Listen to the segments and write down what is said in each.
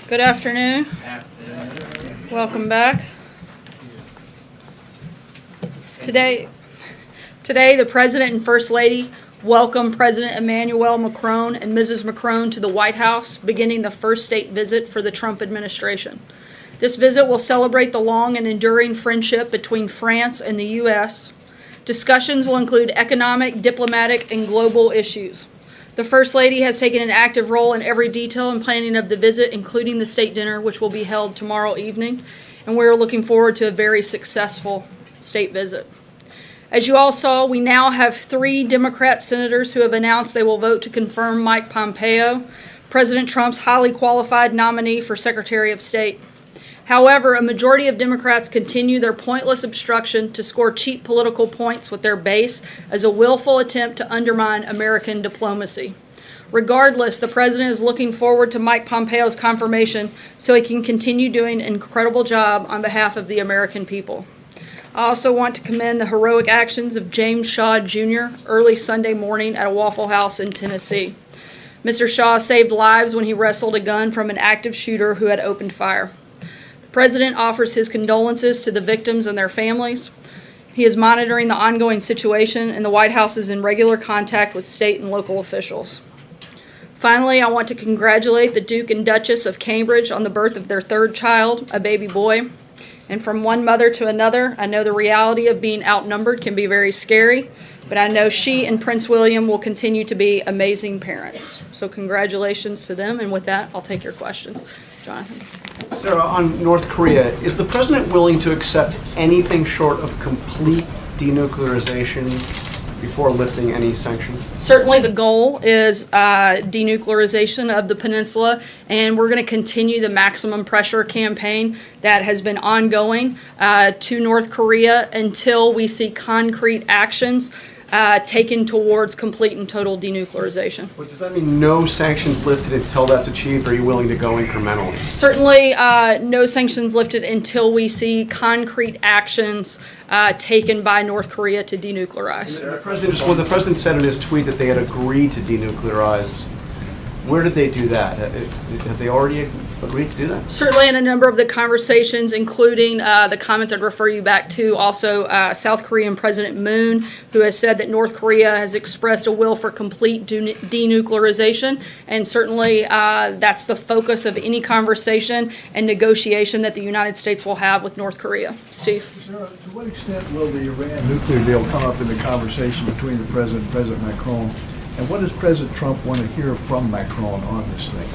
Good afternoon. Welcome back. Today, the President and First Lady welcome President Emmanuel Macron and Mrs. Macron to the White House, beginning the first state visit for the Trump administration. This visit will celebrate the long and enduring friendship between France and the U.S. Discussions will include economic, diplomatic, and global issues. The First Lady has taken an active role in every detail and planning of the visit, including the state dinner, which will be held tomorrow evening, and we're looking forward to a very successful state visit. As you all saw, we now have 3 Democrat senators who have announced they will vote to confirm Mike Pompeo, President Trump's highly qualified nominee for Secretary of State. However, a majority of Democrats continue their pointless obstruction to score cheap political points with their base as a willful attempt to undermine American diplomacy. Regardless, the President is looking forward to Mike Pompeo's confirmation so he can continue doing an incredible job on behalf of the American people. I also want to commend the heroic actions of James Shaw Jr. early Sunday morning at a Waffle House in Tennessee. Mr. Shaw saved lives when he wrestled a gun from an active shooter who had opened fire. The President offers his condolences to the victims and their families. He is monitoring the ongoing situation, and the White House is in regular contact with state and local officials. Finally, I want to congratulate the Duke and Duchess of Cambridge on the birth of their 3rd child, a baby boy. And from one mother to another, I know the reality of being outnumbered can be very scary, but I know she and Prince William will continue to be amazing parents. So congratulations to them, and with that, I'll take your questions. Jonathan. Sarah, on North Korea, is the President willing to accept anything short of complete denuclearization before lifting any sanctions? Certainly the goal is denuclearization of the peninsula, and we're going to continue the maximum pressure campaign that has been ongoing to North Korea until we see concrete actions taken towards complete and total denuclearization. Well, does that mean no sanctions lifted until that's achieved, or are you willing to go incrementally? Certainly no sanctions lifted until we see concrete actions taken by North Korea to denuclearize. The President said in his tweet that they had agreed to denuclearize. Where did they do that? Have they already agreed to do that? Certainly in a number of the conversations, including the comments I'd refer you back to, also South Korean President Moon, who has said that North Korea has expressed a will for complete denuclearization, and certainly that's the focus of any conversation and negotiation that the United States will have with North Korea. Steve? Sarah, to what extent will the Iran nuclear deal come up in the conversation between the President and President Macron? And what does President Trump want to hear from Macron on this thing?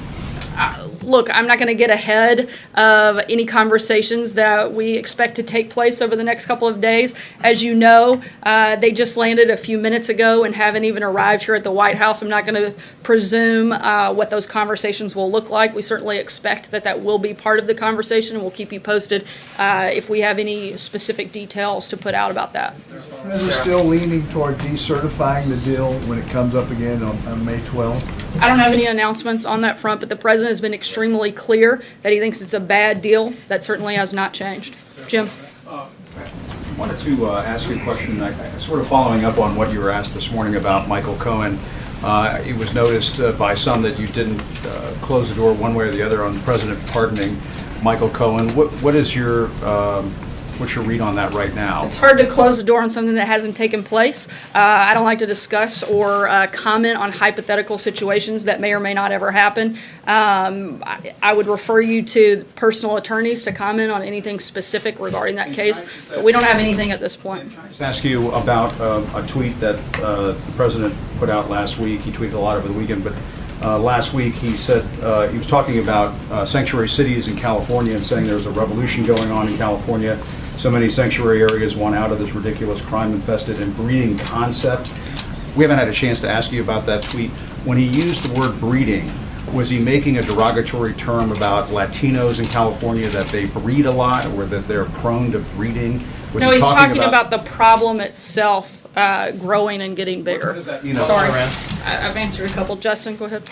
Look, I'm not going to get ahead of any conversations that we expect to take place over the next couple of days. As you know, they just landed a few minutes ago and haven't even arrived here at the White House. I'm not going to presume what those conversations will look like. We certainly expect that will be part of the conversation, and we'll keep you posted if we have any specific details to put out about that. Is the President still leaning toward decertifying the deal when it comes up again on May 12th? I don't have any announcements on that front, but the President has been extremely clear that he thinks it's a bad deal. That certainly has not changed. Jim? I wanted to ask you a question, sort of following up on what you were asked this morning about Michael Cohen. It was noticed by some that you didn't close the door one way or the other on the President pardoning Michael Cohen. What is your what's your read on that right now? It's hard to close the door on something that hasn't taken place. I don't like to discuss or comment on hypothetical situations that may or may not ever happen. I would refer you to personal attorneys to comment on anything specific regarding that case, but we don't have anything at this point. I'll just ask you about a tweet that the President put out last week. He tweeted a lot over the weekend, but last week he said he was talking about sanctuary cities in California and saying there's a revolution going on in California. So many sanctuary areas want out of this ridiculous crime-infested and breeding concept. We haven't had a chance to ask you about that tweet. When he used the word breeding, was he making a derogatory term about Latinos in California, that they breed a lot or that they're prone to breeding? No, he's talking about the problem itself growing and getting bigger. What does that mean? Sorry, I've answered a couple. Justin, go ahead.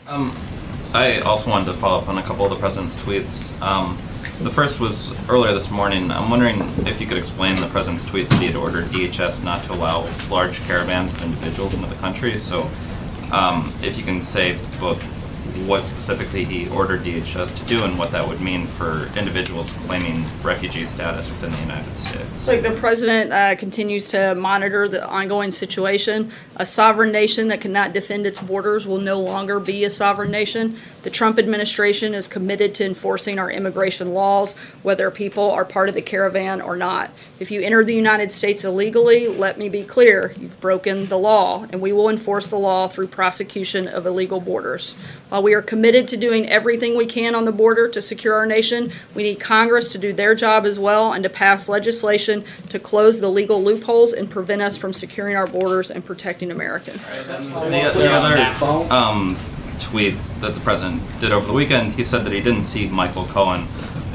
I also wanted to follow up on a couple of the President's tweets. The first was earlier this morning. I'm wondering if you could explain the President's tweet that he had ordered DHS not to allow large caravans of individuals into the country. So if you can say both what specifically he ordered DHS to do and what that would mean for individuals claiming refugee status within the United States. Like the president continues to monitor the ongoing situation. A sovereign nation that cannot defend its borders will no longer be a sovereign nation. The Trump administration is committed to enforcing our immigration laws, whether people are part of the caravan or not. If you enter the United States illegally, let me be clear, you've broken the law, and we will enforce the law through prosecution of illegal borders. While we are committed to doing everything we can on the border to secure our nation, we need Congress to do their job as well and to pass legislation to close the legal loopholes and prevent us from securing our borders and protecting Americans. The other tweet that the president did over the weekend, he said that he didn't see Michael Cohen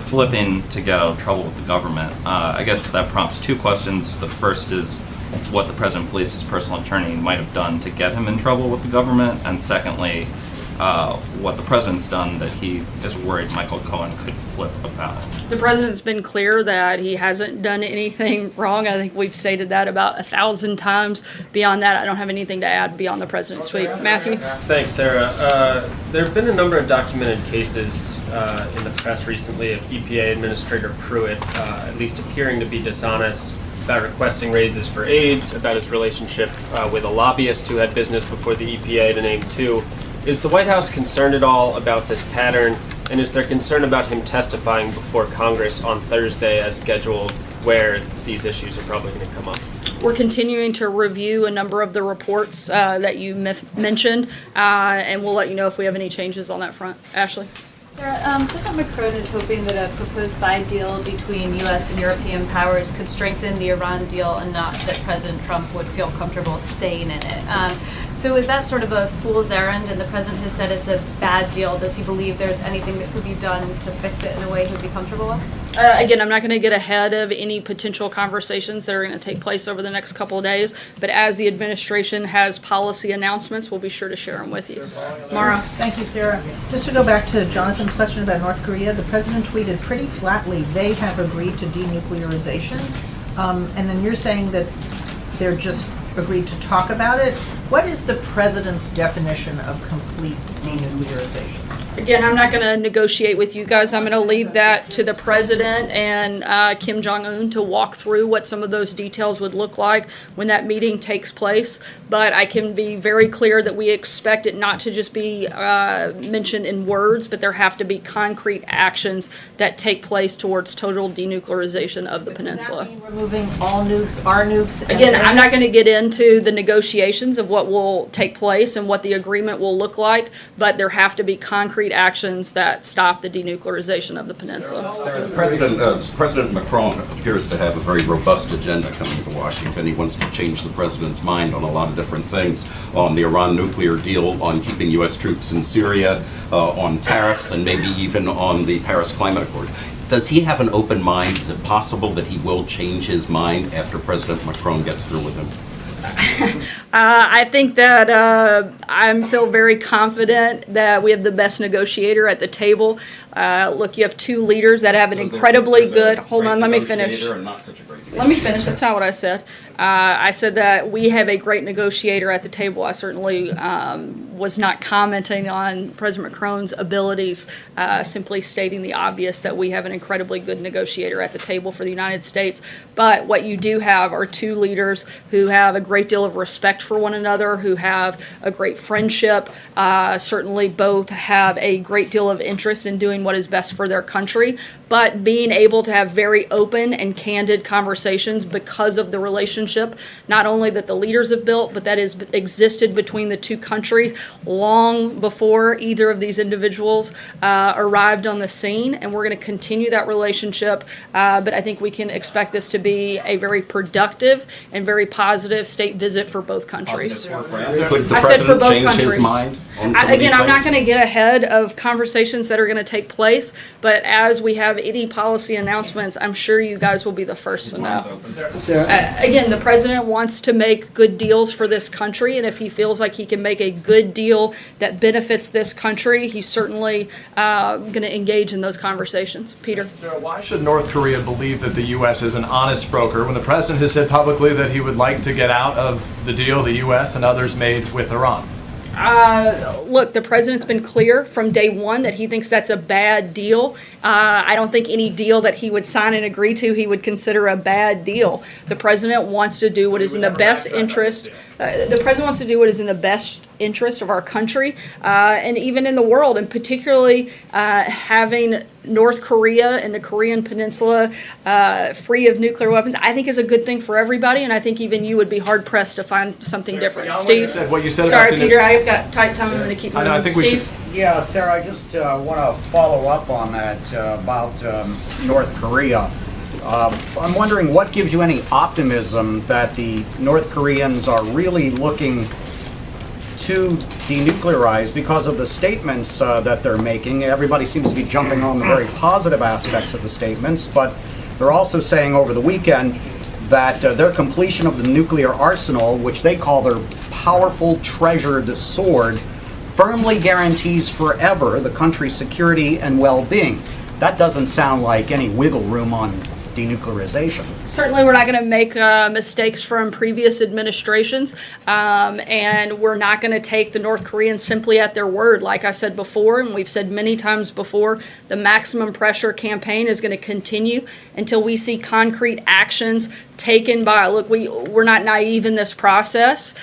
flipping to get out of trouble with the government. I guess that prompts two questions. The first is what the president believes his personal attorney might have done to get him in trouble with the government, and secondly, what the president's done that he is worried Michael Cohen could flip about. The president's been clear that he hasn't done anything wrong. I think we've stated that about 1,000 times. Beyond that, I don't have anything to add beyond the president's tweet. Matthew? Thanks, Sarah. There have been a number of documented cases in the press recently of EPA Administrator Pruitt at least appearing to be dishonest about requesting raises for aides, about his relationship with a lobbyist who had business before the EPA, to name two. Is the White House concerned at all about this pattern, and is there concern about him testifying before Congress on Thursday as scheduled, where these issues are probably going to come up? We're continuing to review a number of the reports that you mentioned, and we'll let you know if we have any changes on that front. Ashley? Sarah, President Macron is hoping that a proposed side deal between U.S. and European powers could strengthen the Iran deal enough that President Trump would feel comfortable staying in it. So is that sort of a fool's errand, and the president has said it's a bad deal? Does he believe there's anything that could be done to fix it in a way he'd be comfortable with? Again, I'm not going to get ahead of any potential conversations that are going to take place over the next couple of days, but as the administration has policy announcements, we'll be sure to share them with you. Mara? Thank you, Sarah. Just to go back to Jonathan's question about North Korea, the president tweeted pretty flatly, they have agreed to denuclearization, and then you're saying that they're just agreed to talk about it. What is the president's definition of complete denuclearization? Again, I'm not going to negotiate with you guys. I'm going to leave that to the president and Kim Jong-un to walk through what some of those details would look like when that meeting takes place. But I can be very clear that we expect it not to just be mentioned in words, but there have to be concrete actions that take place towards total denuclearization of the peninsula. Does that mean removing all nukes, our nukes? Again, I'm not going to get into the negotiations of what will take place and what the agreement will look like, but there have to be concrete actions that stop the denuclearization of the peninsula. President Macron appears to have a very robust agenda coming to Washington. He wants to change the president's mind on a lot of different things, on the Iran nuclear deal, on keeping U.S. troops in Syria, on tariffs, and maybe even on the Paris Climate Accord. Does he have an open mind? Is it possible that he will change his mind after President Macron gets through with him? I think that I feel very confident that we have the best negotiator at the table. Look, you have two leaders that have an incredibly good. Hold on, let me finish. Let me finish. That's not what I said. I said that we have a great negotiator at the table. I certainly was not commenting on President Macron's abilities, simply stating the obvious that we have an incredibly good negotiator at the table for the United States. But what you do have are two leaders who have a great deal of respect for one another, who have a great friendship, certainly both have a great deal of interest in doing what is best for their country, but being able to have very open and candid conversations because of the relationship, not only that the leaders have built, but that has existed between the two countries long before either of these individuals arrived on the scene, and we're going to continue that relationship, but I think we can expect this to be a very productive and very positive state visit for both countries. Could the president change his mind on some of these Again, I'm not things? going to get ahead of conversations that are going to take place, but as we have any policy announcements, I'm sure you guys will be the first to know. Again, the president wants to make good deals for this country, and if he feels like he can make a good deal that benefits this country, he's certainly going to engage in those conversations. Peter? Sarah, why should North Korea believe that the U.S. is an honest broker when the president has said publicly that he would like to get out of the deal the U.S. and others made with Iran? Look, the president's been clear from day one that he thinks that's a bad deal. I don't think any deal that he would sign and agree to he would consider a bad deal. The president wants to do what is in the best interest. The president wants to do what is in the best interest of our country and even in the world, and particularly having North Korea and the Korean Peninsula free of nuclear weapons, I think is a good thing for everybody, and I think even you would be hard pressed to find something different. Steve? What you said Sorry, about Peter, I've got tight time. I'm going to keep moving. I think we Steve? should. Yeah, Sarah, I just want to follow up on that about North Korea. I'm wondering what gives you any optimism that the North Koreans are really looking to denuclearize because of the statements that they're making. Everybody seems to be jumping on the very positive aspects of the statements, but they're also saying over the weekend that their completion of the nuclear arsenal, which they call their powerful treasured sword, firmly guarantees forever the country's security and well-being. That doesn't sound like any wiggle room on denuclearization. Certainly, we're not going to make mistakes from previous administrations, and we're not going to take the North Koreans simply at their word. Like I said before, and we've said many times before, the maximum pressure campaign is going to continue until we see concrete actions taken by, look, we're not naive in this process.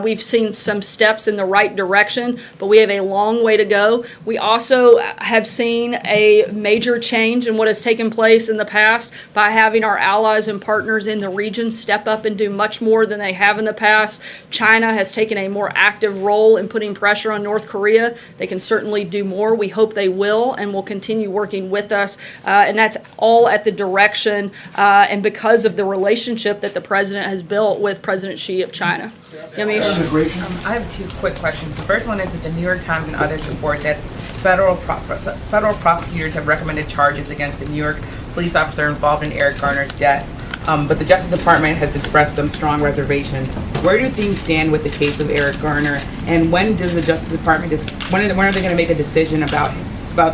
We've seen some steps in the right direction, but we have a long way to go. We also have seen a major change in what has taken place in the past by having our allies and partners in the region step up and do much more than they have in the past. China has taken a more active role in putting pressure on North Korea. They can certainly do more. We hope they will and will continue working with us. And that's all at the direction and because of the relationship that the president has built with President Xi of China. I have two quick questions. The first one is that the New York Times and others report that federal prosecutors have recommended charges against the New York police officer involved in Eric Garner's death. But the Justice Department has expressed some strong reservations. Where do things stand with the case of Eric Garner, and when does the Justice Department when are they going to make a decision about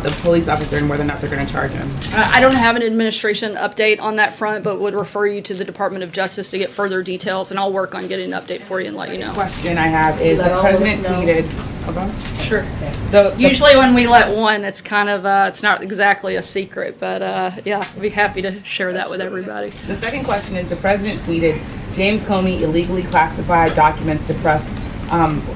the police officer and whether or not they're going to charge him? I don't have an administration update on that front, but would refer you to the Department of Justice to get further details, and I'll work on getting an update for you and let you know. The question I have is the president tweeted. Sure. Usually when we let one, it's kind of, it's not exactly a secret, but yeah, I'd be happy to share that with everybody. The second question is the president tweeted, James Comey illegally classified documents to press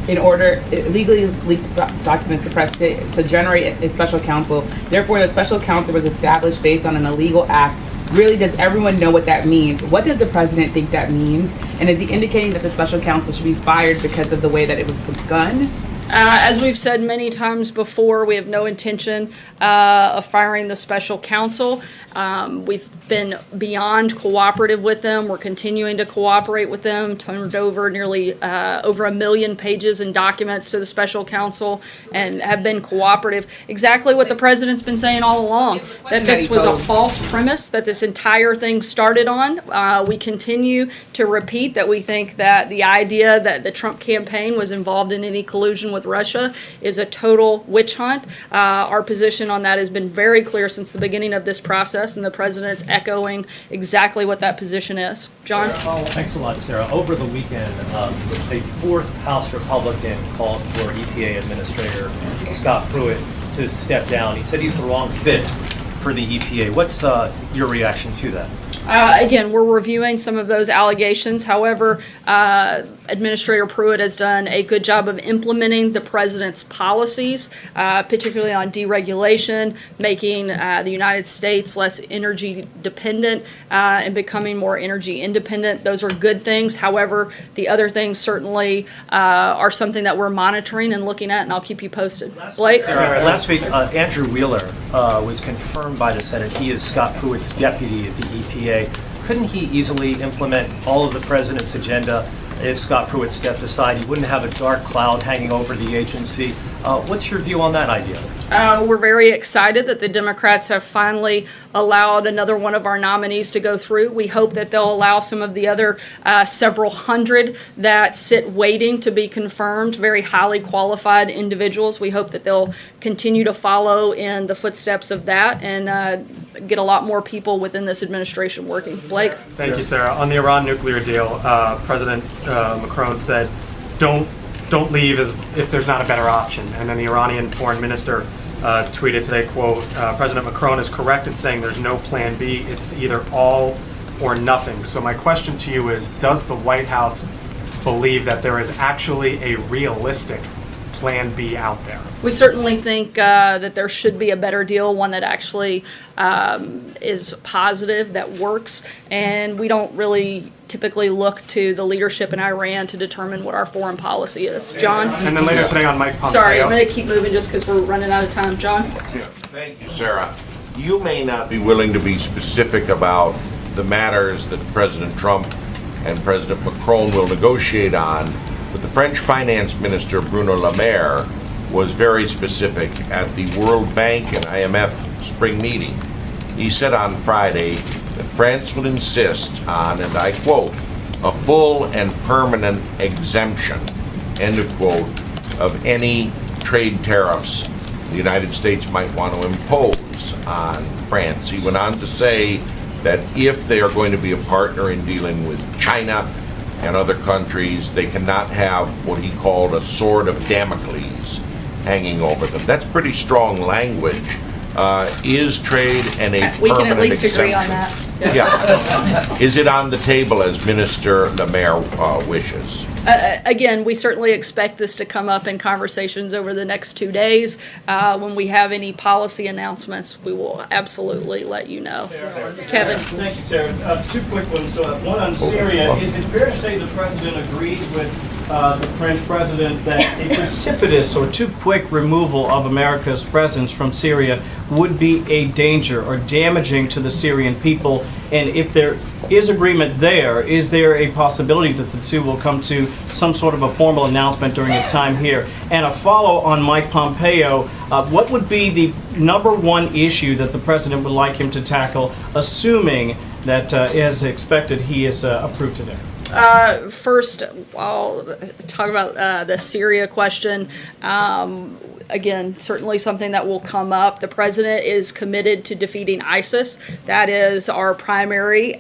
illegally leaked documents to press to generate a special counsel. Therefore, the special counsel was established based on an illegal act. Really, does everyone know what that means? What does the president think that means? And is he indicating that the special counsel should be fired because of the way that it was begun? As we've said many times before, we have no intention of firing the special counsel. We've been beyond cooperative with them. We're continuing to cooperate with them, turned over nearly over 1 million pages in documents to the special counsel and have been cooperative. Exactly what the president's been saying all along, that this was a false premise that this entire thing started on. We continue to repeat that we think that the idea that the Trump campaign was involved in any collusion with Russia is a total witch hunt. Our position on that has been very clear since the beginning of this process, and the president's echoing exactly what that position is. John? Thanks a lot, Sarah. Over the weekend, a fourth House Republican called for EPA Administrator Scott Pruitt to step down. He said he's the wrong fit for the EPA. What's your reaction to that? Again, we're reviewing some of those allegations. However, Administrator Pruitt has done a good job of implementing the president's policies, particularly on deregulation, making the United States less energy dependent and becoming more energy independent. Those are good things. However, the other things certainly are something that we're monitoring and looking at, and I'll keep you posted. Blake? Last week, Andrew Wheeler was confirmed by the Senate. He is Scott Pruitt's deputy at the EPA. Couldn't he easily implement all of the president's agenda if Scott Pruitt stepped aside? He wouldn't have a dark cloud hanging over the agency. What's your view on that idea? We're very excited that the Democrats have finally allowed another one of our nominees to go through. We hope that they'll allow some of the other several hundred that sit waiting to be confirmed, very highly qualified individuals. We hope that they'll continue to follow in the footsteps of that and get a lot more people within this administration working. Blake? Thank you, Sarah. On the Iran nuclear deal, President Macron said, don't don't leave as if there's not a better option. And then the Iranian foreign minister tweeted today, quote, President Macron is correct in saying there's no plan B. It's either all or nothing. So my question to you is, does the White House believe that there is actually a realistic plan B out there? We certainly think that there should be a better deal, one that actually is positive, that works, and we don't really typically look to the leadership in Iran to determine what our foreign policy is. John? And then later today on Mike Pompeo. Sorry, I'm going to keep moving just because we're running out of time. John? Thank you, Sarah. You may not be willing to be specific about the matters that President Trump and President Macron will negotiate on, but the French finance minister, Bruno Le Maire, was very specific at the World Bank and IMF spring meeting. He said on Friday that France would insist on, and I quote, a full and permanent exemption, end of quote, of any trade tariffs the United States might want to impose on France. He went on to say that if they are going to be a partner in dealing with China and other countries, they cannot have what he called a sword of Damocles hanging over them. That's pretty strong language. Is trade and a We can permanent at least exemption? agree on that. Yeah. Is it on the table as Minister Le Maire wishes? Again, we certainly expect this to come up in conversations over the next 2 days. When we have any policy announcements, we will absolutely let you know. Kevin? Thank you, Sarah. Two quick ones. One on Syria. Is it fair to say the president agrees with the French president that a precipitous or too quick removal of America's presence from Syria would be a danger or damaging to the Syrian people? And if there is agreement there, is there a possibility that the two will come to some sort of a formal announcement during his time here? And a follow on Mike Pompeo, what would be the number one issue that the president would like him to tackle, assuming that, as expected, he is approved today? First, I'll talk about the Syria question. Again, certainly something that will come up. The president is committed to defeating ISIS. That is our primary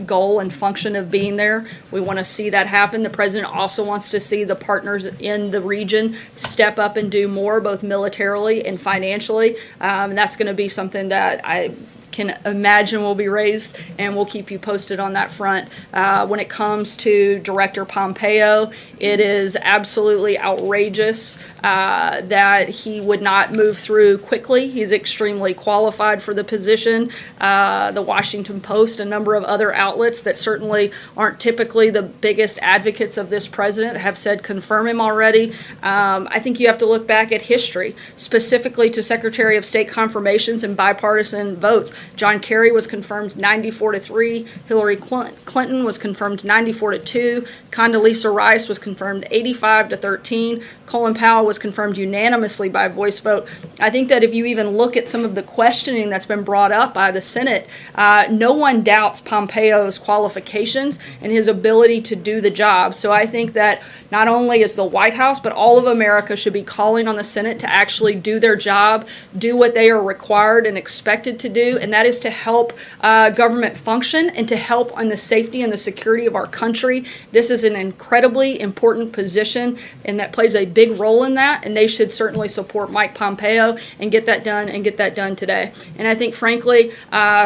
goal and function of being there. We want to see that happen. The president also wants to see the partners in the region step up and do more, both militarily and financially. And that's going to be something that I can imagine will be raised, and we'll keep you posted on that front. When it comes to Director Pompeo, it is absolutely outrageous that he would not move through quickly. He's extremely qualified for the position. The Washington Post, a number of other outlets that certainly aren't typically the biggest advocates of this president, have said confirm him already. I think you have to look back at history, specifically to Secretary of State confirmations and bipartisan votes. John Kerry was confirmed 94-3. Hillary Clinton was confirmed 94-2. Condoleezza Rice was confirmed 85-13. Colin Powell was confirmed unanimously by voice vote. I think that if you even look at some of the questioning that's been brought up by the Senate, no one doubts Pompeo's qualifications and his ability to do the job. So I think that not only is the White House, but all of America should be calling on the Senate to actually do their job, do what they are required and expected to do, and that is to help government function and to help on the safety and the security of our country. This is an incredibly important position, and that plays a big role in that, and they should certainly support Mike Pompeo and get that done today. And I think, frankly,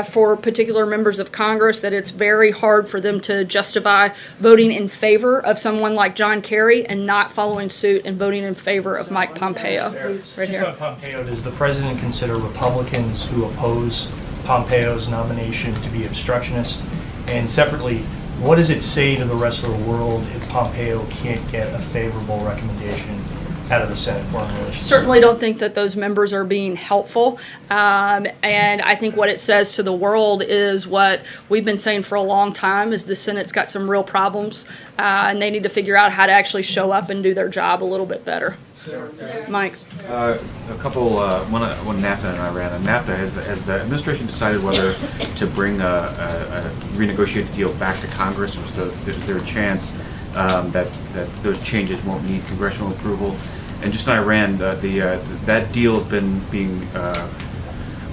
for particular members of Congress, that it's very hard for them to justify voting in favor of someone like John Kerry and not following suit and voting in favor of Mike Pompeo. Right here. Just on Pompeo, does the president consider Republicans who oppose Pompeo's nomination to be obstructionist? And separately, what does it say to the rest of the world if Pompeo can't get a favorable recommendation out of the Senate Foreign Relations? Certainly don't think that those members are being helpful. And I think what it says to the world is what we've been saying for a long time, is the Senate's got some real problems, and they need to figure out how to actually show up and do their job a little bit better. Mike. A couple, one NAFTA and Iran. On NAFTA, has the administration decided whether to bring a renegotiated deal back to Congress? Is there a chance that those changes won't need congressional approval? And just on Iran, that deal has been being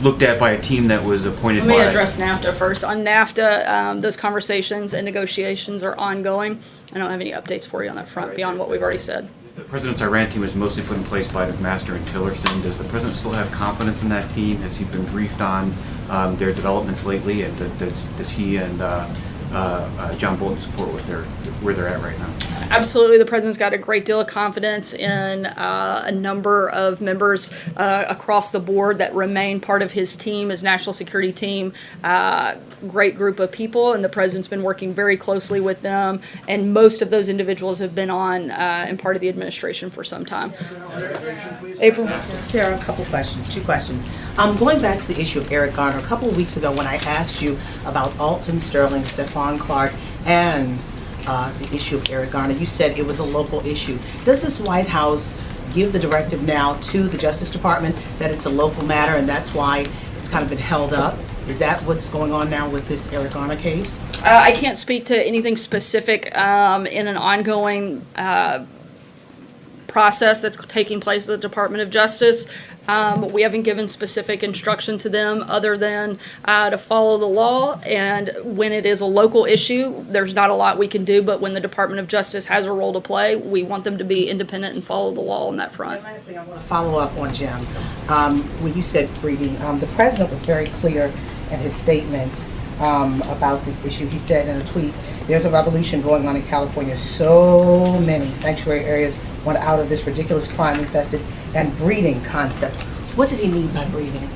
looked at by a team that was appointed by... Let me address NAFTA first. On NAFTA, those conversations and negotiations are ongoing. I don't have any updates for you on that front beyond what we've already said. The President's Iran team was mostly put in place by McMaster and Tillerson. Does the President still have confidence in that team? Has he been briefed on their developments lately? And does he and John Bolton support where they're at right now? Absolutely. The President's got a great deal of confidence in a number of members across the board that remain part of his team, his national security team. Great group of people, and the President's been working very closely with them, and most of those individuals have been on and part of the administration for some time. April? Sarah, a couple questions, two questions. Going back to the issue of Eric Garner, a couple of weeks ago when I asked you about Alton Sterling, Stephon Clark, and the issue of Eric Garner, you said it was a local issue. Does this White House give the directive now to the Justice Department that it's a local matter and that's why it's kind of been held up? Is that what's going on now with this Eric Garner case? I can't speak to anything specific in an ongoing process that's taking place at the Department of Justice. We haven't given specific instruction to them other than to follow the law, and when it is a local issue, there's not a lot we can do, but when the Department of Justice has a role to play, we want them to be independent and follow the law on that front. And last thing, I want to follow up on Jim. When you said breeding, the President was very clear in his statement about this issue. He said in a tweet, "There's a revolution going on in California. So many sanctuary areas want out of this ridiculous crime-infested and breeding concept." What did he mean by breeding?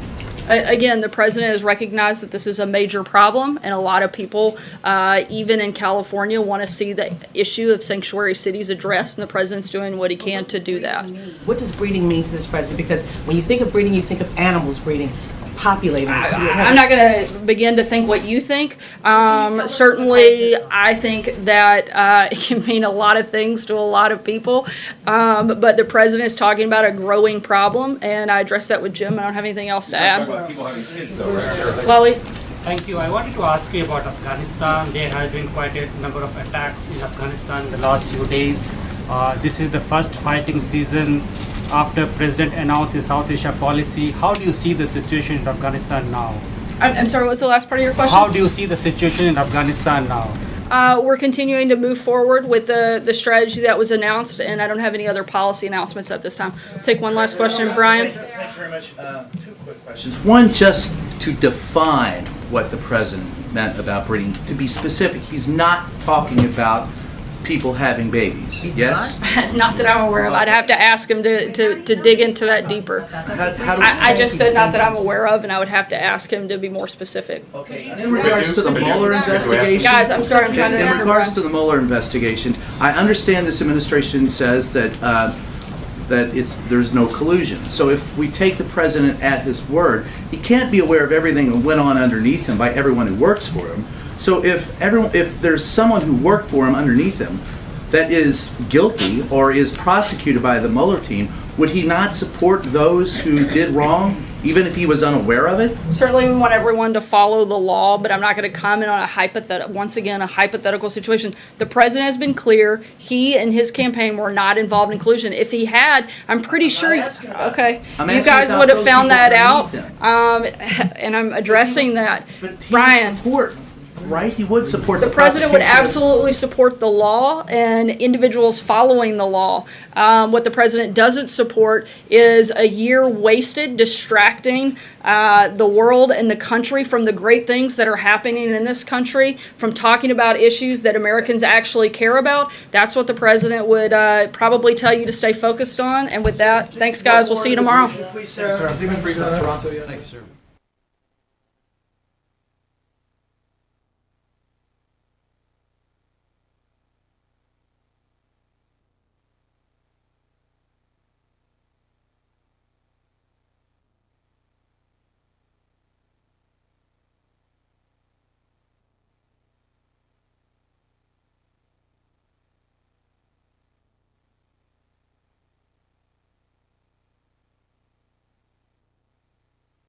Again, the President has recognized that this is a major problem, and a lot of people, even in California, want to see the issue of sanctuary cities addressed, and the President's doing what he can to do that. What does breeding mean to this President? Because when you think of breeding, you think of animals breeding. Populating. I'm not going to begin to think what you think. Certainly, I think that it can mean a lot of things to a lot of people, but the President is talking about a growing problem, and I addressed that with Jim. I don't have anything else to add. Lolly? Thank you. I wanted to ask you about Afghanistan. There has been quite a number of attacks in Afghanistan in the last few days. This is the first fighting season after President announced his South Asia policy. How do you see the situation in Afghanistan now? I'm sorry, what was the last part of your question? How do you see the situation in Afghanistan now? We're continuing to move forward with the strategy that was announced, and I don't have any other policy announcements at this time. I'll take one last question. Brian? Thank you very much. Two quick questions. One, just to define what the President meant about breeding, to be specific, he's not talking about people having babies, yes? Not that I'm aware of. I'd have to ask him to dig into that deeper. I just said not that I'm aware of, and I would have to ask him to be more specific. Okay. In regards to the Mueller investigation... Guys, I'm sorry, I'm trying to remember. In regards to the Mueller investigation, I understand this administration says that there's no collusion. So if we take the President at his word, he can't be aware of everything that went on underneath him by everyone who works for him. So if there's someone who worked for him underneath him that is guilty or is prosecuted by the Mueller team, would he not support those who did wrong, even if he was unaware of it? Certainly we want everyone to follow the law, but I'm not going to comment on a hypothetical situation. The President has been clear. He and his campaign were not involved in collusion. If he had, I'm pretty sure, okay, you guys would have found that out, and I'm addressing that. Brian. Right? He would support the President would absolutely support the law and individuals following the law. What the President doesn't support is a year wasted distracting the world and the country from the great things that are happening in this country, from talking about issues that Americans actually care about. That's what the President would probably tell you to stay focused on. And with that, thanks guys. We'll see you tomorrow. Thank you, sir.